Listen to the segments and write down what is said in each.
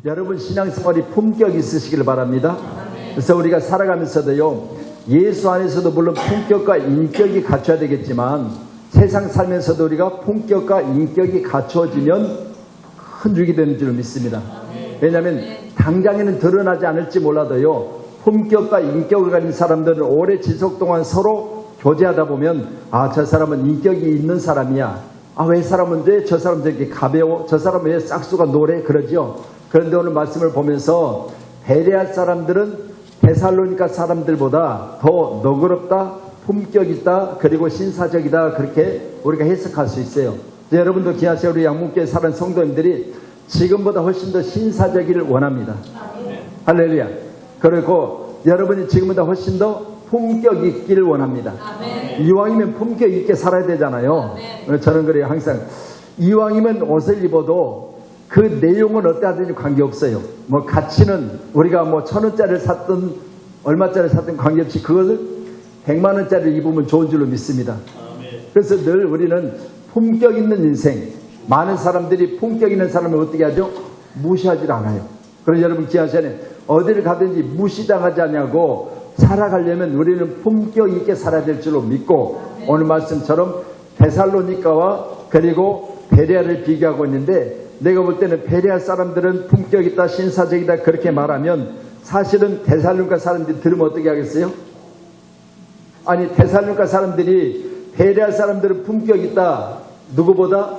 여러분 신앙생활이 품격이 있으시길 바랍니다. 그래서 우리가 살아가면서도요, 예수 안에서도 물론 품격과 인격이 갖춰야 되겠지만 세상 살면서도 우리가 품격과 인격이 갖추어지면 큰 죽이 되는 줄 믿습니다. 왜냐하면 당장에는 드러나지 않을지 몰라도요, 품격과 인격을 가진 사람들은 오래 지속 동안 서로 교제하다 보면 저 사람은 인격이 있는 사람이야. 왜 사람은 왜 저 사람 저렇게 가벼워? 저 사람은 왜 싹수가 노래? 그러죠. 그런데 오늘 말씀을 보면서 베레아 사람들은 데살로니가 사람들보다 더 너그럽다, 품격 있다, 그리고 신사적이다, 그렇게 우리가 해석할 수 있어요. 여러분도 기하세 우리 양문교회 사는 성도님들이 지금보다 훨씬 더 신사적이를 원합니다. 할렐루야. 그리고 여러분이 지금보다 훨씬 더 품격 있기를 원합니다. 이왕이면 품격 있게 살아야 되잖아요. 저는 그래요. 항상 이왕이면 옷을 입어도 그 내용은 어떠하든지 관계없어요. 뭐 가치는 우리가 뭐 1,000원짜리를 샀든 얼마짜리를 샀든 관계없이 그것을 100만 원짜리를 입으면 좋은 줄로 믿습니다. 그래서 늘 우리는 품격 있는 인생, 많은 사람들이 품격 있는 사람을 어떻게 하죠? 무시하지 않아요. 그래서 여러분 기하시네, 어디를 가든지 무시당하지 않냐고 살아가려면 우리는 품격 있게 살아야 될 줄로 믿고, 오늘 말씀처럼 데살로니가와 그리고 베레아를 비교하고 있는데, 내가 볼 때는 베레아 사람들은 품격 있다, 신사적이다 그렇게 말하면 사실은 데살로니가 사람들이 들으면 어떻게 하겠어요? 아니 데살로니가 사람들이 베레아 사람들은 품격 있다, 누구보다?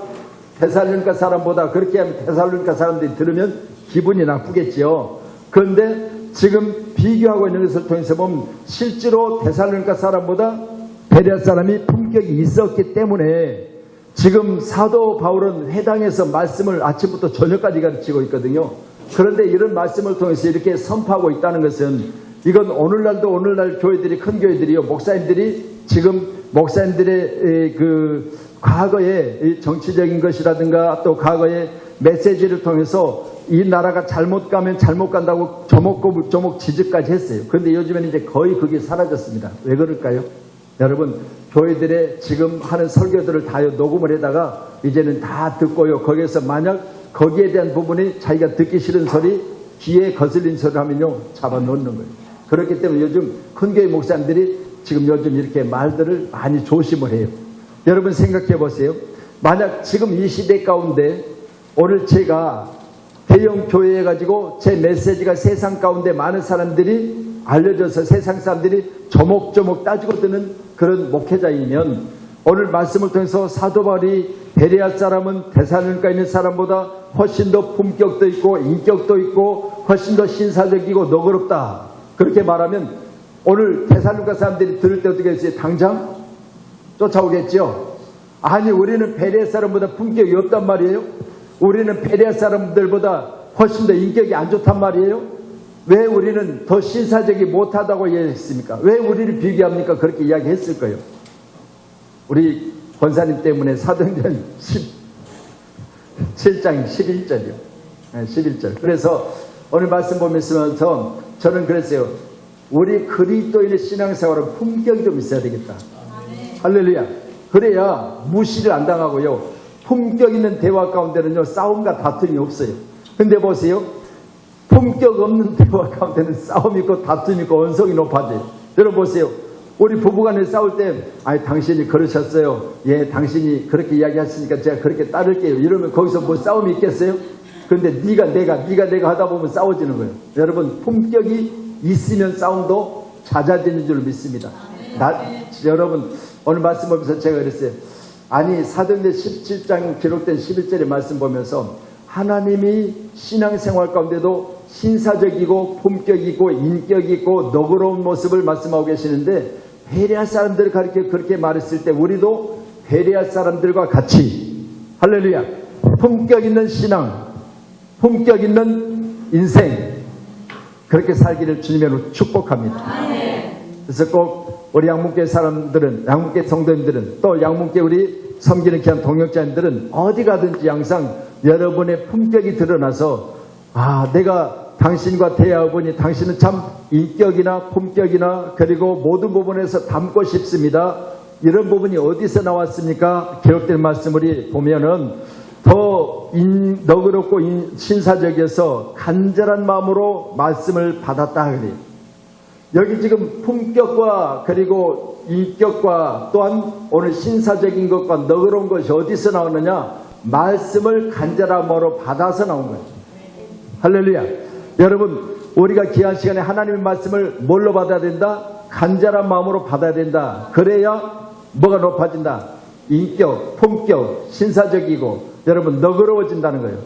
데살로니가 사람보다. 그렇게 하면 데살로니가 사람들이 들으면 기분이 나쁘겠지요. 그런데 지금 비교하고 있는 것을 통해서 보면 실제로 데살로니가 사람보다 베레아 사람이 품격이 있었기 때문에 지금 사도 바울은 회당에서 말씀을 아침부터 저녁까지 가르치고 있거든요. 그런데 이런 말씀을 통해서 이렇게 선포하고 있다는 것은, 이건 오늘날도 오늘날 교회들이, 큰 교회들이요, 목사님들이 지금 목사님들의 그 과거의 정치적인 것이라든가 또 과거의 메시지를 통해서 이 나라가 잘못 가면 잘못 간다고 조목조목 지적까지 했어요. 그런데 요즘에는 이제 거의 그게 사라졌습니다. 왜 그럴까요? 여러분, 교회들의 지금 하는 설교들을 다 녹음을 해다가 이제는 다 듣고요, 거기에서 만약 거기에 대한 부분이 자기가 듣기 싫은 소리, 귀에 거슬린 소리를 하면요, 잡아놓는 거예요. 그렇기 때문에 요즘 큰 교회 목사님들이 지금 요즘 이렇게 말들을 많이 조심을 해요. 여러분 생각해 보세요. 만약 지금 이 시대 가운데 오늘 제가 대형 교회에 가지고 제 메시지가 세상 가운데 많은 사람들이 알려져서 세상 사람들이 조목조목 따지고 드는 그런 목회자이면, 오늘 말씀을 통해서 사도 바울이 베레아 사람은 데살로니가에 있는 사람보다 훨씬 더 품격도 있고 인격도 있고 훨씬 더 신사적이고 너그럽다, 그렇게 말하면 오늘 데살로니가 사람들이 들을 때 어떻게 했어요? 당장 쫓아오겠죠. 아니 우리는 베레아 사람보다 품격이 없단 말이에요? 우리는 베레아 사람들보다 훨씬 더 인격이 안 좋단 말이에요? 왜 우리는 더 신사적이 못하다고 이야기했습니까? 왜 우리를 비교합니까? 그렇게 이야기했을 거예요. 우리 권사님 때문에 사도행전 17장 11절이요. 11절. 그래서 오늘 말씀 보면서 저는 그랬어요. 우리 그리스도인의 신앙생활은 품격이 좀 있어야 되겠다. 할렐루야. 그래야 무시를 안 당하고요, 품격 있는 대화 가운데는요, 싸움과 다툼이 없어요. 근데 보세요, 품격 없는 대화 가운데는 싸움이 있고 다툼이 있고 언성이 높아져요. 여러분 보세요. 우리 부부간에 싸울 때, 당신이 그러셨어요. 예, 당신이 그렇게 이야기하시니까 제가 그렇게 따를게요. 이러면 거기서 뭐 싸움이 있겠어요? 그런데 네가 내가 하다 보면 싸워지는 거예요. 여러분, 품격이 있으면 싸움도 잦아지는 줄 믿습니다. 여러분, 오늘 말씀 보면서 제가 그랬어요. 아니 사도행전 17장 기록된 11절의 말씀 보면서 하나님이 신앙생활 가운데도 신사적이고 품격이고 인격이고 너그러운 모습을 말씀하고 계시는데, 베레아 사람들을 가리켜 그렇게 말했을 때 우리도 베레아 사람들과 같이, 할렐루야, 품격 있는 신앙, 품격 있는 인생, 그렇게 살기를 주님으로 축복합니다. 그래서 꼭 우리 양문교회 사람들은, 양문교회 성도님들은, 또 양문교회 우리 섬기는 귀한 동역자님들은 어디 가든지 항상 여러분의 품격이 드러나서, 내가 당신과 대화해 보니 당신은 참 인격이나 품격이나 그리고 모든 부분에서 닮고 싶습니다. 이런 부분이 어디서 나왔습니까? 기록된 말씀을 보면은 더 너그럽고 신사적이어서 간절한 마음으로 말씀을 받았다 그래요. 여기 지금 품격과 그리고 인격과 또한 오늘 신사적인 것과 너그러운 것이 어디서 나오느냐? 말씀을 간절한 마음으로 받아서 나온 거죠. 할렐루야. 여러분, 우리가 귀한 시간에 하나님의 말씀을 뭘로 받아야 된다? 간절한 마음으로 받아야 된다. 그래야 뭐가 높아진다? 인격, 품격, 신사적이고 여러분 너그러워진다는 거예요.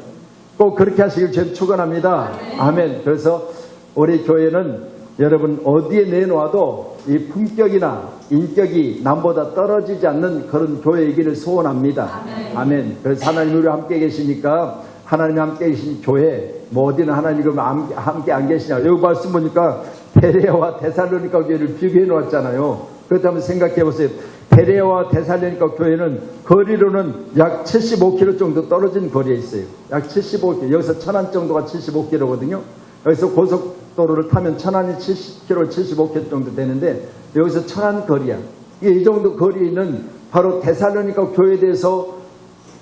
꼭 그렇게 하시길 저는 축원합니다. 아멘. 그래서 우리 교회는 여러분 어디에 내놓아도 이 품격이나 인격이 남보다 떨어지지 않는 그런 교회이기를 소원합니다. 아멘. 그래서 하나님 우리와 함께 계시니까 하나님이 함께 계신 교회 뭐 어디는 하나님이 함께 안 계시냐. 여기 말씀 보니까 베레아와 데살로니가 교회를 비교해 놓았잖아요. 그렇다면 생각해 보세요. 베레아와 데살로니가 교회는 거리로는 약 75km 정도 떨어진 거리에 있어요. 약 75km. 여기서 천안 정도가 75km거든요. 여기서 고속도로를 타면 천안이 70km, 75km 정도 되는데 여기서 천안 거리야. 이 정도 거리에 있는 바로 데살로니가 교회에 대해서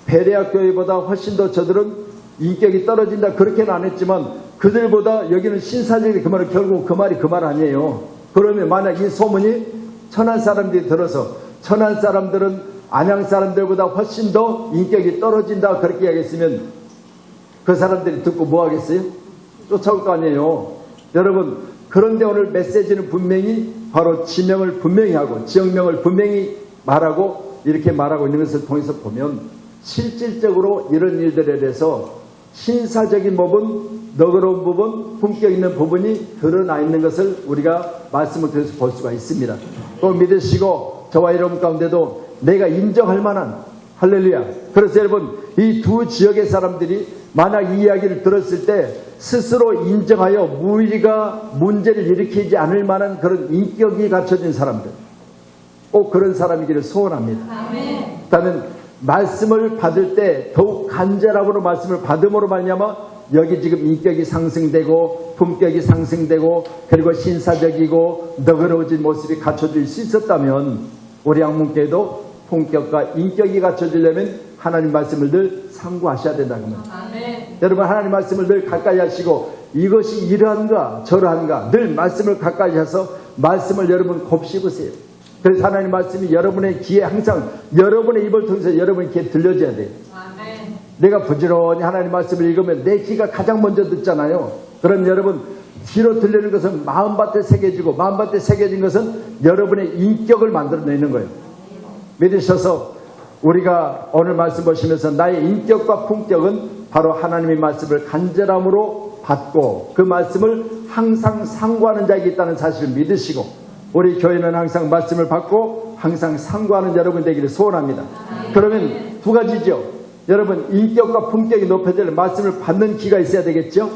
베레아 교회보다 훨씬 더 저들은 인격이 떨어진다 그렇게는 안 했지만 그들보다 여기는 신사적인 그 말은 결국 그 말이 그 말 아니에요. 그러면 만약 이 소문이 천안 사람들이 들어서 천안 사람들은 안양 사람들보다 훨씬 더 인격이 떨어진다 그렇게 이야기했으면 그 사람들이 듣고 뭐 하겠어요? 쫓아올 거 아니에요. 여러분, 그런데 오늘 메시지는 분명히 바로 지명을 분명히 하고 지역명을 분명히 말하고 이렇게 말하고 있는 것을 통해서 보면 실질적으로 이런 일들에 대해서 신사적인 부분, 너그러운 부분, 품격 있는 부분이 드러나 있는 것을 우리가 말씀을 통해서 볼 수가 있습니다. 또 믿으시고 저와 여러분 가운데도 내가 인정할 만한 할렐루야. 그래서 여러분 이 두 지역의 사람들이 만약 이 이야기를 들었을 때 스스로 인정하여 우리가 문제를 일으키지 않을 만한 그런 인격이 갖춰진 사람들 꼭 그런 사람이기를 소원합니다. 그다음에 말씀을 받을 때 더욱 간절함으로 말씀을 받음으로 말미암아 여기 지금 인격이 상승되고 품격이 상승되고 그리고 신사적이고 너그러워진 모습이 갖춰질 수 있었다면 우리 양문교회도 품격과 인격이 갖춰지려면 하나님 말씀을 늘 상고하셔야 된다는 겁니다. 여러분 하나님 말씀을 늘 가까이 하시고 이것이 이러한가 저러한가 늘 말씀을 가까이 하셔서 말씀을 여러분 곱씹으세요. 그래서 하나님 말씀이 여러분의 귀에 항상 여러분의 입을 통해서 여러분 귀에 들려줘야 돼요. 아멘. 내가 부지런히 하나님 말씀을 읽으면 내 귀가 가장 먼저 듣잖아요. 그럼 여러분 귀로 들리는 것은 마음밭에 새겨지고 마음밭에 새겨진 것은 여러분의 인격을 만들어내는 거예요. 믿으셔서 우리가 오늘 말씀 보시면서 나의 인격과 품격은 바로 하나님의 말씀을 간절함으로 받고 그 말씀을 항상 상고하는 자에게 있다는 사실을 믿으시고 우리 교회는 항상 말씀을 받고 항상 상고하는 여러분 되기를 소원합니다. 그러면 두 가지죠. 여러분 인격과 품격이 높아질 말씀을 받는 귀가 있어야 되겠죠.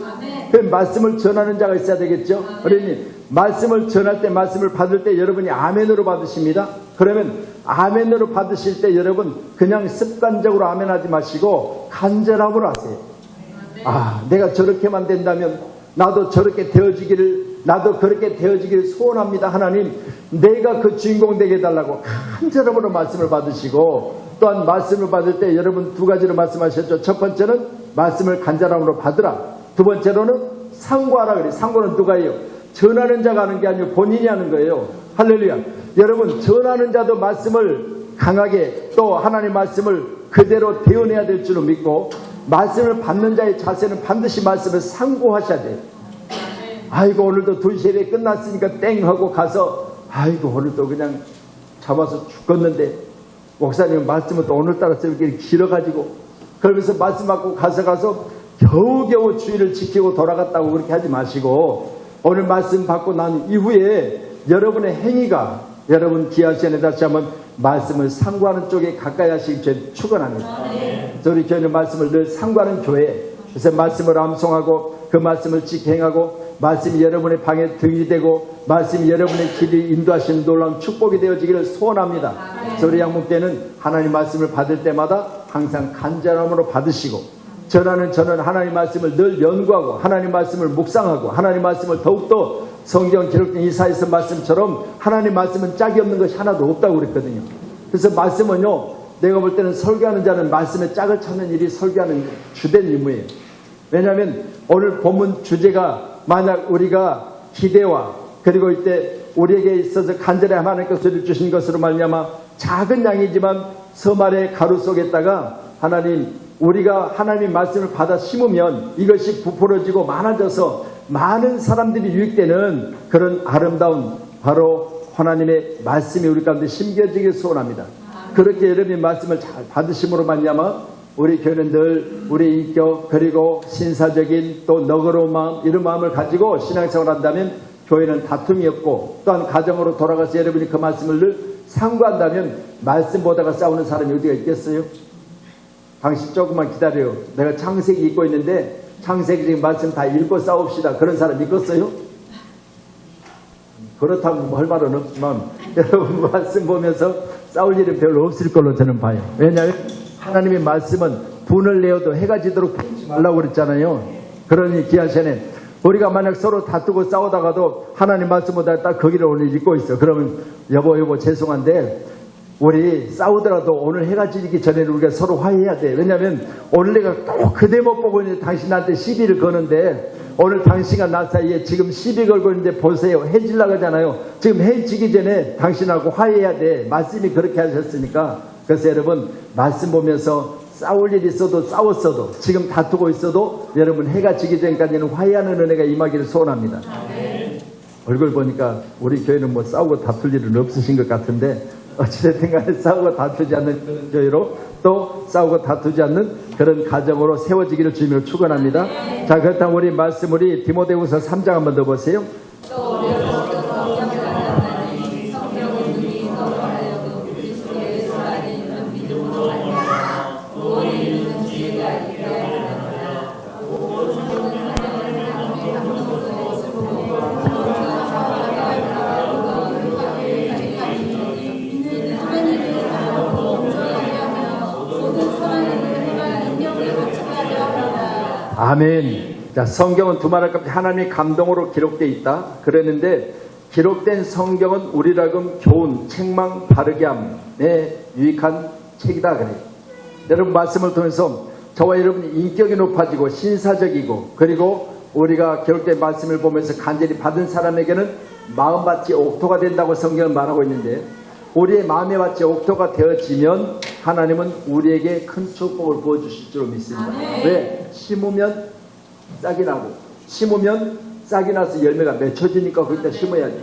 그 말씀을 전하는 자가 있어야 되겠죠. 그러니 말씀을 전할 때 말씀을 받을 때 여러분이 아멘으로 받으십니다. 그러면 아멘으로 받으실 때 여러분 그냥 습관적으로 아멘하지 마시고 간절함으로 하세요. 아 내가 저렇게만 된다면 나도 저렇게 되어지기를 나도 그렇게 되어지기를 소원합니다. 하나님 내가 그 주인공 되게 해달라고 간절함으로 말씀을 받으시고 또한 말씀을 받을 때 여러분 두 가지로 말씀하셨죠. 첫 번째는 말씀을 간절함으로 받으라. 두 번째로는 상고하라 그래요. 상고는 누가 해요? 전하는 자가 하는 게 아니고 본인이 하는 거예요. 할렐루야. 여러분 전하는 자도 말씀을 강하게 또 하나님의 말씀을 그대로 대언해야 될 줄로 믿고 말씀을 받는 자의 자세는 반드시 말씀을 상고하셔야 돼요. 아이고 오늘도 2시 예배 끝났으니까 땡 하고 가서 아이고 오늘도 그냥 잡아서 죽겠는데 목사님 말씀은 또 오늘따라 이렇게 길어가지고 그러면서 말씀 받고 가서 겨우겨우 주의를 지키고 돌아갔다고 그렇게 하지 마시고 오늘 말씀 받고 난 이후에 여러분의 행위가 여러분 귀한 시간에 다시 한번 말씀을 상고하는 쪽에 가까이 하시기 축원합니다. 우리 교회는 말씀을 늘 상고하는 교회. 그래서 말씀을 암송하고 그 말씀을 직행하고 말씀이 여러분의 방에 등이 되고 말씀이 여러분의 길을 인도하시는 놀라운 축복이 되어지기를 소원합니다. 그래서 우리 양문교회는 하나님 말씀을 받을 때마다 항상 간절함으로 받으시고 저는 하나님 말씀을 늘 연구하고 하나님 말씀을 묵상하고 하나님 말씀을 더욱더 성경 기록된 이사야서 말씀처럼 하나님 말씀은 짝이 없는 것이 하나도 없다고 그랬거든요. 그래서 말씀은요 내가 볼 때는 설교하는 자는 말씀에 짝을 찾는 일이 설교하는 주된 임무예요. 왜냐하면 오늘 본문 주제가 만약 우리가 기대와 그리고 이때 우리에게 있어서 간절히 하나님께서 소리를 주신 것으로 말미암아 작은 양이지만 서말의 가루 속에다가 하나님 우리가 하나님의 말씀을 받아 심으면 이것이 부풀어지고 많아져서 많은 사람들이 유익되는 그런 아름다운 바로 하나님의 말씀이 우리 가운데 심겨지길 소원합니다. 그렇게 여러분의 말씀을 잘 받으심으로 말미암아 우리 교회는 늘 우리 인격 그리고 신사적인 또 너그러운 마음 이런 마음을 가지고 신앙생활을 한다면 교회는 다툼이 없고 또한 가정으로 돌아가서 여러분이 그 말씀을 늘 상고한다면 말씀 보다가 싸우는 사람이 어디가 있겠어요? 당신 조금만 기다려요. 내가 창세기 읽고 있는데 창세기 지금 말씀 다 읽고 싸웁시다. 그런 사람 있겠어요? 그렇다고 할 말은 없지만 여러분 말씀 보면서 싸울 일은 별로 없을 걸로 저는 봐요. 왜냐하면 하나님의 말씀은 분을 내어도 해가 지도록 피우지 말라고 그랬잖아요. 그러니 귀한 시간에 우리가 만약 서로 다투고 싸우다가도 하나님 말씀보다 딱 거기를 오늘 읽고 있어. 그러면 여보 죄송한데 우리 싸우더라도 오늘 해가 지기 전에 우리가 서로 화해해야 돼. 왜냐하면 오늘 내가 또 그 대목 보고 있는데 당신 나한테 시비를 거는데 오늘 당신과 나 사이에 지금 시비 걸고 있는데 보세요. 해 질라고 하잖아요. 지금 해 지기 전에 당신하고 화해해야 돼. 말씀이 그렇게 하셨으니까. 그래서 여러분 말씀 보면서 싸울 일이 있어도 싸웠어도 지금 다투고 있어도 여러분 해가 지기 전까지는 화해하는 은혜가 임하기를 소원합니다. 얼굴 보니까 우리 교회는 뭐 싸우고 다툴 일은 없으신 것 같은데 어찌됐든 간에 싸우고 다투지 않는 그런 교회로 또 싸우고 다투지 않는 그런 가정으로 세워지기를 주님으로 축원합니다. 자, 그렇다면 우리 말씀 우리 디모데후서 3장 한번 더 보세요. 아멘. 자, 성경은 두말할 것 없이 하나님의 감동으로 기록되어 있다 그랬는데 기록된 성경은 우리라금 교훈, 책망, 바르게 함에 유익한 책이다 그래요. 여러분 말씀을 통해서 저와 여러분이 인격이 높아지고 신사적이고 그리고 우리가 기록된 말씀을 보면서 간절히 받은 사람에게는 마음밭이 옥토가 된다고 성경은 말하고 있는데 우리의 마음의 밭이 옥토가 되어지면 하나님은 우리에게 큰 축복을 부어주실 줄 믿습니다. 왜? 심으면 싹이 나고 심으면 싹이 나서 열매가 맺혀지니까 거기다 심어야지.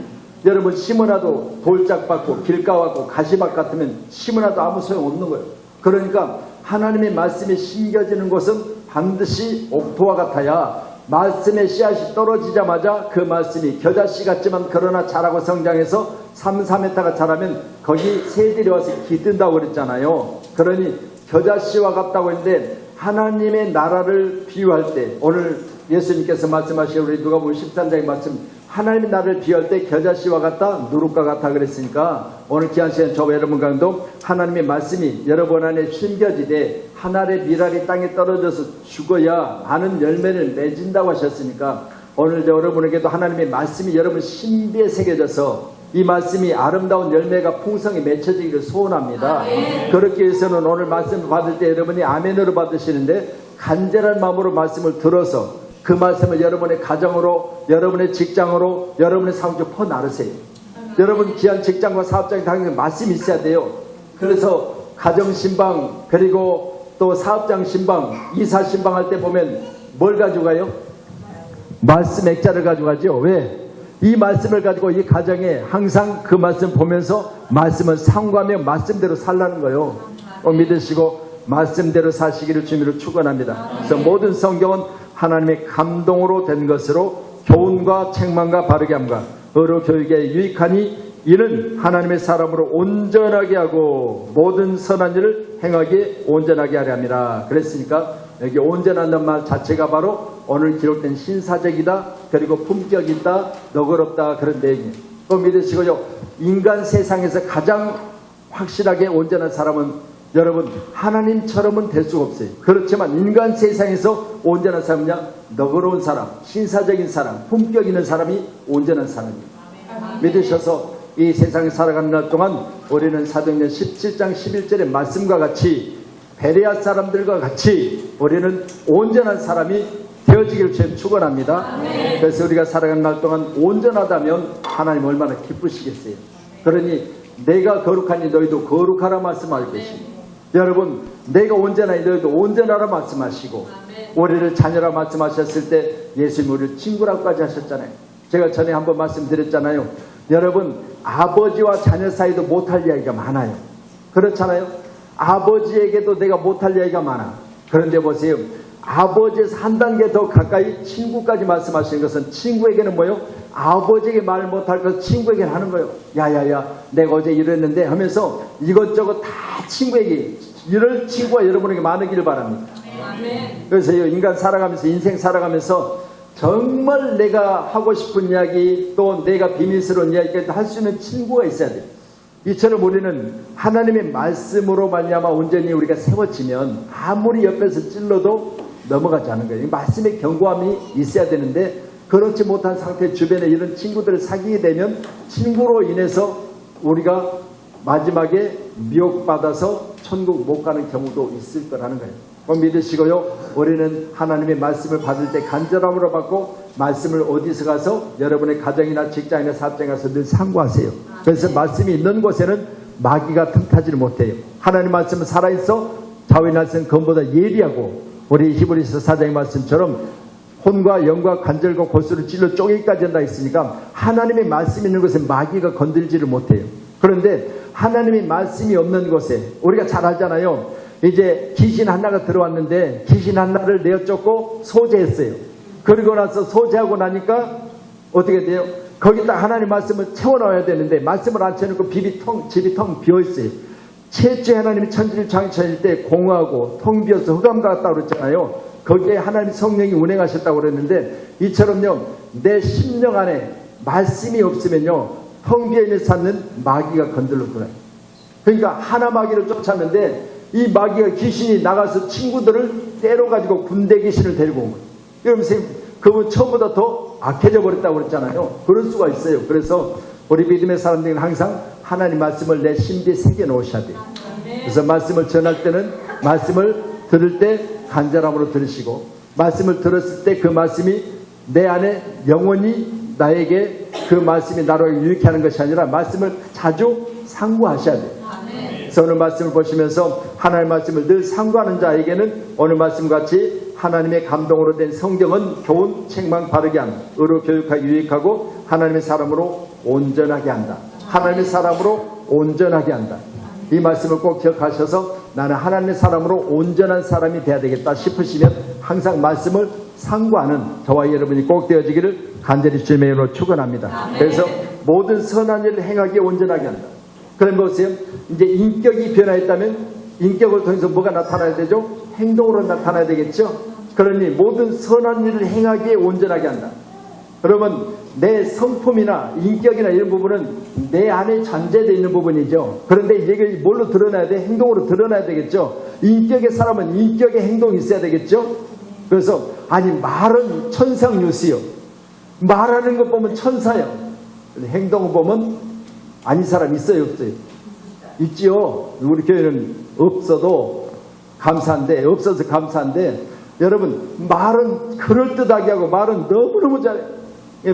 여러분 심어놔도 돌짝 받고 길가와고 가시밭 같으면 심어놔도 아무 소용없는 거예요. 그러니까 하나님의 말씀이 심겨지는 것은 반드시 옥토와 같아야 말씀의 씨앗이 떨어지자마자 그 말씀이 겨자씨 같지만 그러나 자라고 성장해서 3, 4m가 자라면 거기 새들이 와서 기든다고 그랬잖아요. 그러니 겨자씨와 같다고 했는데 하나님의 나라를 비유할 때 오늘 예수님께서 말씀하신 우리 누가복음 13장의 말씀 하나님의 나라를 비유할 때 겨자씨와 같다 누룩과 같다 그랬으니까 오늘 귀한 시간 저와 여러분 가운데도 하나님의 말씀이 여러분 안에 심겨지되 하늘의 밀알이 땅에 떨어져서 죽어야 많은 열매를 맺은다고 하셨으니까 오늘 여러분에게도 하나님의 말씀이 여러분 신비에 새겨져서 이 말씀이 아름다운 열매가 풍성히 맺혀지기를 소원합니다. 그렇기 위해서는 오늘 말씀을 받을 때 여러분이 아멘으로 받으시는데 간절한 마음으로 말씀을 들어서 그 말씀을 여러분의 가정으로 여러분의 직장으로 여러분의 사업에 퍼나르세요. 여러분 귀한 직장과 사업장에 당연히 말씀이 있어야 돼요. 그래서 가정신방 그리고 또 사업장 신방 이사 신방 할 때 보면 뭘 가져가요? 말씀 액자를 가져가죠. 왜? 이 말씀을 가지고 이 가정에 항상 그 말씀 보면서 말씀을 상고하며 말씀대로 살라는 거예요. 믿으시고 말씀대로 사시기를 주님으로 축원합니다. 그래서 모든 성경은 하나님의 감동으로 된 것으로 교훈과 책망과 바르게 함과 의로 교육에 유익하니 이는 하나님의 사람으로 온전하게 하고 모든 선한 일을 행하기에 온전하게 하려 함이라. 그랬으니까 여기 온전하다는 말 자체가 바로 오늘 기록된 신사적이다 그리고 품격이 있다 너그럽다 그런 내용이에요. 또 믿으시고요. 인간 세상에서 가장 확실하게 온전한 사람은 여러분 하나님처럼은 될 수가 없어요. 그렇지만 인간 세상에서 온전한 사람이냐 너그러운 사람 신사적인 사람 품격 있는 사람이 온전한 사람이에요. 믿으셔서 이 세상에 살아가는 날 동안 우리는 사도행전 17장 11절의 말씀과 같이 베레아 사람들과 같이 우리는 온전한 사람이 되어지기를 주님 축원합니다. 그래서 우리가 살아가는 날 동안 온전하다면 하나님 얼마나 기쁘시겠어요. 그러니 내가 거룩하니 너희도 거룩하라 말씀할 것이고, 여러분 내가 온전하니 너희도 온전하라 말씀하시고, 우리를 자녀라 말씀하셨을 때 예수님 우리를 친구라고까지 하셨잖아요. 제가 전에 한번 말씀드렸잖아요. 여러분 아버지와 자녀 사이도 못할 이야기가 많아요. 그렇잖아요. 아버지에게도 내가 못할 이야기가 많아. 그런데 보세요. 아버지에서 한 단계 더 가까이 친구까지 말씀하시는 것은, 친구에게는 뭐요? 아버지에게 말 못할 것을 친구에게는 하는 거예요. 야야야 내가 어제 이랬는데 하면서 이것저것 다 친구에게, 이럴 친구가 여러분에게 많으기를 바랍니다. 그래서 인간 살아가면서, 인생 살아가면서 정말 내가 하고 싶은 이야기, 또 내가 비밀스러운 이야기까지 할 수 있는 친구가 있어야 돼요. 이처럼 우리는 하나님의 말씀으로 말미암아 온전히 우리가 세워지면 아무리 옆에서 찔러도 넘어가지 않은 거예요. 말씀의 견고함이 있어야 되는데, 그렇지 못한 상태 주변에 이런 친구들을 사귀게 되면 친구로 인해서 우리가 마지막에 미혹받아서 천국 못 가는 경우도 있을 거라는 거예요. 믿으시고요. 우리는 하나님의 말씀을 받을 때 간절함으로 받고, 말씀을 어디서 가서, 여러분의 가정이나 직장이나 사업장에 가서 늘 상고하세요. 그래서 말씀이 있는 곳에는 마귀가 틈타지를 못해요. 하나님 말씀은 살아있어 좌우의 날선 검보다 예리하고, 우리 히브리서 4장의 말씀처럼 혼과 영과 관절과 골수를 찔러 쪼개기까지 한다 했으니까 하나님의 말씀이 있는 곳에 마귀가 건들지를 못해요. 그런데 하나님의 말씀이 없는 곳에, 우리가 잘 알잖아요. 이제 귀신 하나가 들어왔는데 귀신 하나를 내어쫓고 소제했어요. 그리고 나서 소제하고 나니까 어떻게 돼요? 거기다 하나님 말씀을 채워넣어야 되는데 말씀을 안 채워놓고 집이 텅 비어있어요. 최초에 하나님이 천지를 창조하실 때 공허하고 텅 비어서 흑암 같다고 그랬잖아요. 거기에 하나님 성령이 운행하셨다고 그랬는데, 이처럼요 내 심령 안에 말씀이 없으면요 텅 비어있는 삶은 마귀가 건들러 들어요. 그러니까 하나 마귀를 쫓았는데 이 마귀가, 귀신이 나가서 친구들을 때려가지고 군대 귀신을 데리고 온 거예요. 그러면서 그분 처음보다 더 악해져 버렸다고 그랬잖아요. 그럴 수가 있어요. 그래서 우리 믿음의 사람들은 항상 하나님 말씀을 내 심비에 새겨 놓으셔야 돼요. 그래서 말씀을 전할 때는, 말씀을 들을 때 간절함으로 들으시고, 말씀을 들었을 때 그 말씀이 내 안에 영원히 나에게 그 말씀이 나로 유익해 하는 것이 아니라 말씀을 자주 상고하셔야 돼요. 그래서 오늘 말씀을 보시면서 하나님의 말씀을 늘 상고하는 자에게는 오늘 말씀같이 하나님의 감동으로 된 성경은 교훈, 책망 바르게 한다. 의로 교육하기 유익하고 하나님의 사람으로 온전하게 한다. 하나님의 사람으로 온전하게 한다. 이 말씀을 꼭 기억하셔서 나는 하나님의 사람으로 온전한 사람이 돼야 되겠다 싶으시면 항상 말씀을 상고하는 저와 여러분이 꼭 되어지기를 간절히 주님의 이름으로 축원합니다. 그래서 모든 선한 일을 행하기에 온전하게 한다. 그럼 보세요. 이제 인격이 변화했다면 인격을 통해서 뭐가 나타나야 되죠? 행동으로 나타나야 되겠죠? 그러니 모든 선한 일을 행하기에 온전하게 한다. 그러면 내 성품이나 인격이나 이런 부분은 내 안에 잔재되어 있는 부분이죠. 그런데 이게 뭘로 드러나야 돼? 행동으로 드러나야 되겠죠. 인격의 사람은 인격의 행동이 있어야 되겠죠. 그래서 아니 말은 천상유수요. 말하는 것 보면 천사요. 행동을 보면 아닌 사람 있어요, 없어요? 있지요. 우리 교회는 없어도 감사한데, 없어서 감사한데, 여러분 말은 그럴듯하게 하고 말은 너무너무 잘해.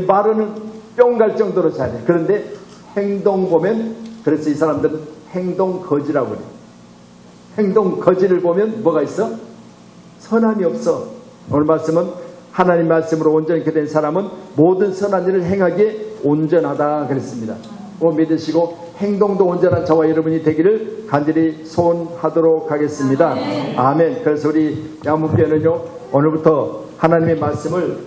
말은 뿅 갈 정도로 잘해. 그런데 행동 보면, 그래서 이 사람들은 행동 거지라고 그래요. 행동 거지를 보면 뭐가 있어? 선함이 없어. 오늘 말씀은 하나님 말씀으로 온전하게 된 사람은 모든 선한 일을 행하기에 온전하다 그랬습니다. 믿으시고 행동도 온전한 저와 여러분이 되기를 간절히 소원하도록 하겠습니다. 아멘. 그래서 우리 양문교회는요 오늘부터 하나님의 말씀을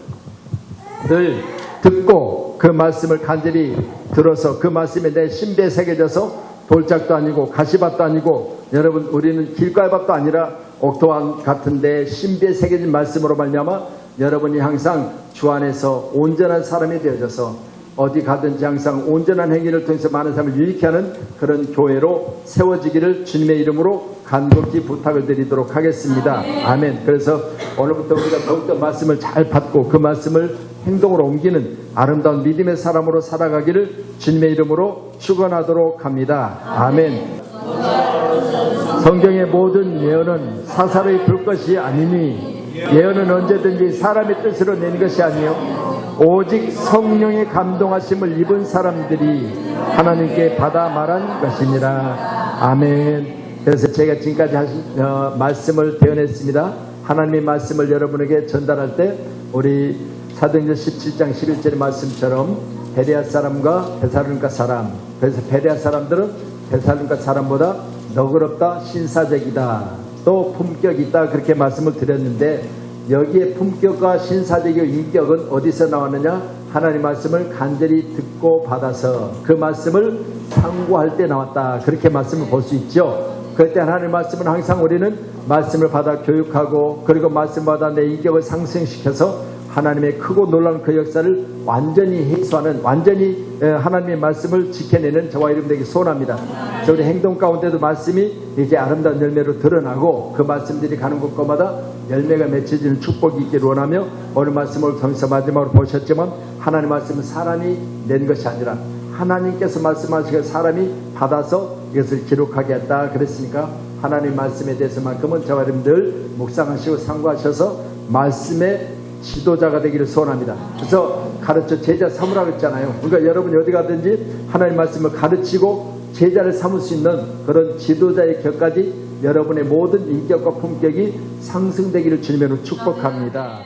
늘 듣고 그 말씀을 간절히 들어서 그 말씀에 내 심배에 새겨져서 돌짝도 아니고 가시밭도 아니고, 여러분 우리는 길가밭도 아니라 옥토왕 같은데 심배에 새겨진 말씀으로 말미암아 여러분이 항상 주 안에서 온전한 사람이 되어져서 어디 가든지 항상 온전한 행위를 통해서 많은 사람을 유익해 하는 그런 교회로 세워지기를 주님의 이름으로 간곡히 부탁을 드리도록 하겠습니다. 아멘. 그래서 오늘부터 우리가 더욱더 말씀을 잘 받고 그 말씀을 행동으로 옮기는 아름다운 믿음의 사람으로 살아가기를 주님의 이름으로 축원하도록 합니다. 아멘. 성경의 모든 예언은 사사로이 볼 것이 아니니 예언은 언제든지 사람의 뜻으로 낸 것이 아니요 오직 성령의 감동하심을 입은 사람들이 하나님께 받아 말한 것이니라. 아멘. 그래서 제가 지금까지 말씀을 배워냈습니다. 하나님의 말씀을 여러분에게 전달할 때 우리 사도행전 17장 11절의 말씀처럼 베레아 사람과 데살로니가 사람, 그래서 베레아 사람들은 데살로니가 사람보다 너그럽다, 신사적이다, 또 품격이 있다, 그렇게 말씀을 드렸는데 여기에 품격과 신사적이고 인격은 어디서 나왔느냐? 하나님 말씀을 간절히 듣고 받아서 그 말씀을 상고할 때 나왔다, 그렇게 말씀을 볼 수 있죠. 그럴 때 하나님 말씀은 항상 우리는 말씀을 받아 교육하고 그리고 말씀 받아 내 인격을 상승시켜서 하나님의 크고 놀라운 그 역사를 완전히 해소하는, 완전히 하나님의 말씀을 지켜내는 저와 여러분들에게 소원합니다. 그래서 우리 행동 가운데도 말씀이 이제 아름다운 열매로 드러나고 그 말씀들이 가는 곳마다 열매가 맺혀지는 축복이 있기를 원하며, 오늘 말씀을 통해서 마지막으로 보셨지만 하나님 말씀은 사람이 낸 것이 아니라 하나님께서 말씀하시고 사람이 받아서 이것을 기록하게 했다 그랬으니까 하나님 말씀에 대해서만큼은 저와 여러분들 묵상하시고 상고하셔서 말씀의 지도자가 되기를 소원합니다. 그래서 가르쳐 제자 삼으라고 했잖아요. 그러니까 여러분이 어디 가든지 하나님 말씀을 가르치고 제자를 삼을 수 있는 그런 지도자의 격까지 여러분의 모든 인격과 품격이 상승되기를 주님으로 축복합니다.